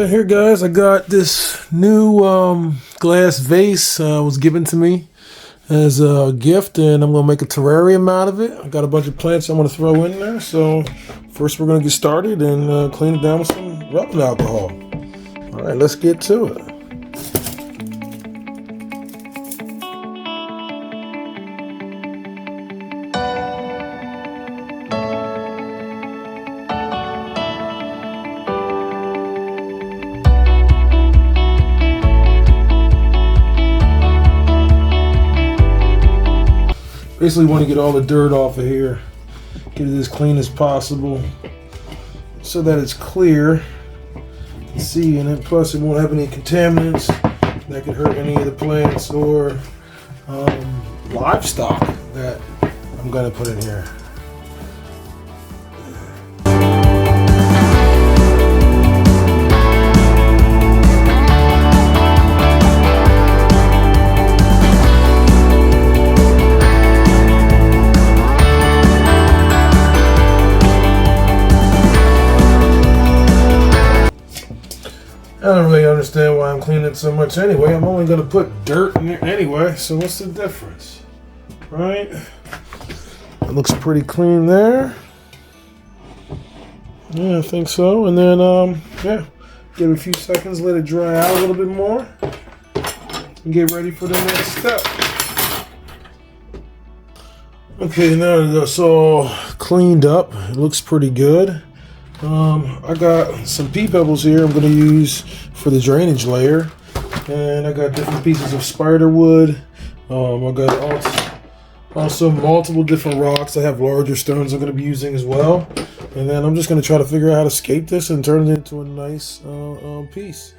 Okay, here guys, I got this new glass vase was given to me as a gift, and I'm gonna make a terrarium out of it. I got a bunch of plants I'm gonna throw in there. So first we're gonna get started and clean it down with some rubbing alcohol. All right, let's get to it. Basically want to get all the dirt off of here, get it as clean as possible so that it's clear to see, and then plus it won't have any contaminants that could hurt any of the plants or livestock that I'm going to put in here. I don't really understand why I'm cleaning it so much anyway. I'm only going to put dirt in there anyway, so what's the difference? Right? It looks pretty clean there. Yeah, I think so. And then, yeah, give it a few seconds, let it dry out a little bit more, and get ready for the next step. Okay, now that it's all cleaned up, it looks pretty good. I got some pea pebbles here I'm going to use for the drainage layer, and I got different pieces of spider wood. I got also multiple different rocks. I have larger stones I'm going to be using as well, and then I'm just going to try to figure out how to scape this and turn it into a nice piece.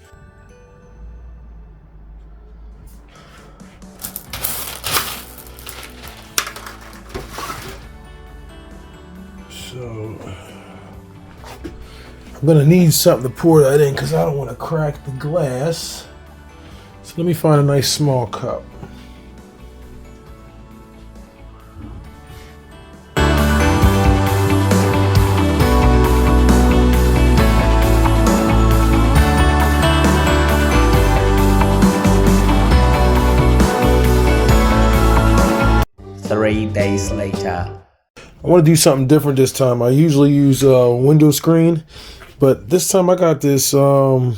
So I'm gonna need something to pour that in because I don't want to crack the glass. So let me find a nice small cup. Three days later. I want to do something different this time. I usually use a window screen, but this time I got this, I don't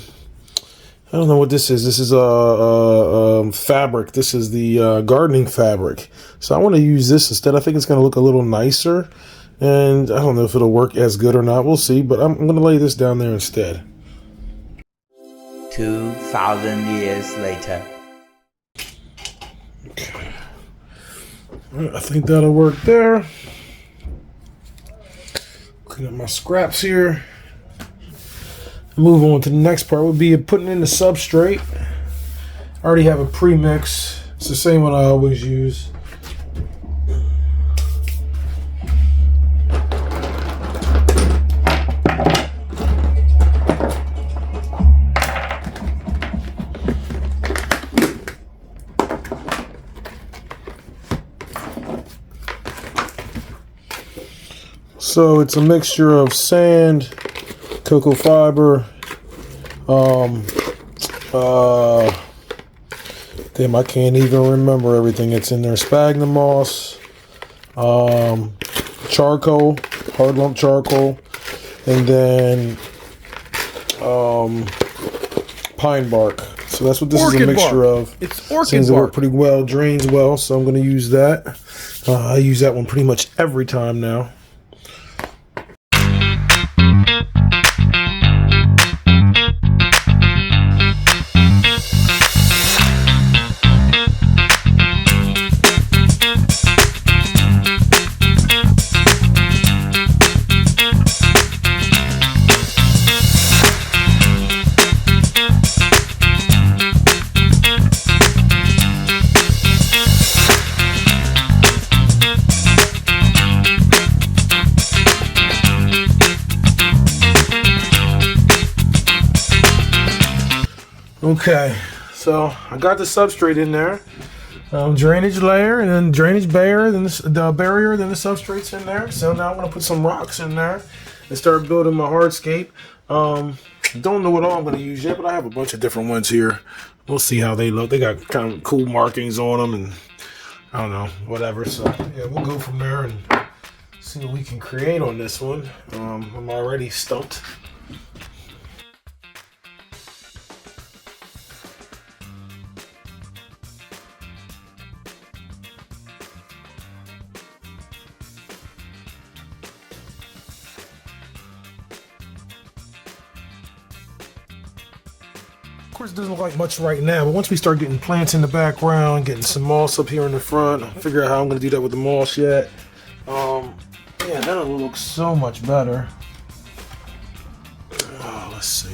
know what this is. This is a fabric. This is the gardening fabric. So I want to use this instead. I think it's going to look a little nicer, and I don't know if it'll work as good or not. We'll see, but I'm going to lay this down there instead. 2,000 years later. Okay. I think that'll work there. Clean up my scraps here. Move on to the next part would be putting in the substrate. I already have a pre-mix. It's the same one I always use. So it's a mixture of sand, cocoa fiber, damn, I can't even remember everything that's in there. Sphagnum moss, charcoal, hard lump charcoal, and then pine bark. So that's what this is a mixture of. It's orchid Seems to bark. work pretty well, drains well, so I'm going to use that. I use that one pretty much every time now. Okay, so I got the substrate in there, drainage layer, and then drainage barrier, then the barrier, then the substrate's in there. So now I'm gonna put some rocks in there and start building my hardscape. Don't know what all I'm going to use yet, but I have a bunch of different ones here. We'll see how they look. They got kind of cool markings on them, and I don't know, whatever. So yeah, we'll go from there and see what we can create on this one. I'm already stumped. Of course, it doesn't look like much right now, but once we start getting plants in the background, getting some moss up here in the front, I'll figure out how I'm going to do that with the moss yet. Yeah, that'll look so much better. Oh, let's see.